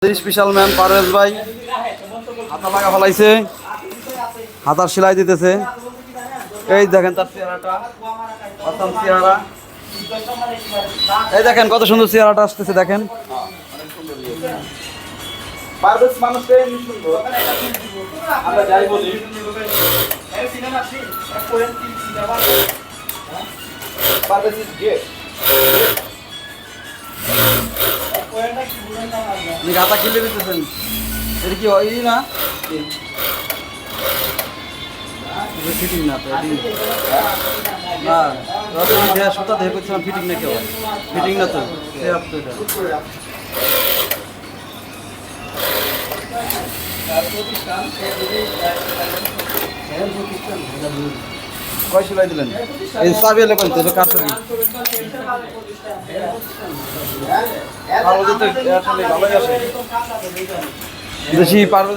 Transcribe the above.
Special man Parvez ভাই হাতা লাগা ফেলাইছে, হাতার সেলাই দিতেছে। এই দেখেন তার চেহারাটা, অসাম চেহারা। এই দেখেন কত সুন্দর চেহারাটা আসতেছে, দেখেন। পারভেজ মানুষটা এমনি সুন্দর, আমরা যাই বলি। Parvez is great. গাতা কিনলে দিতেছেন, এটা কি ওই না ফিটিং না? তো না সুতা দেখে করছিলাম ফিটিং না, কেউ ফিটিং না তো। কয় সেলাই দিলেন? এই চাবি এলে কইতে তো কাছে কি ভালো দিতে আসলে ভালোই আসে। বেশি পারবে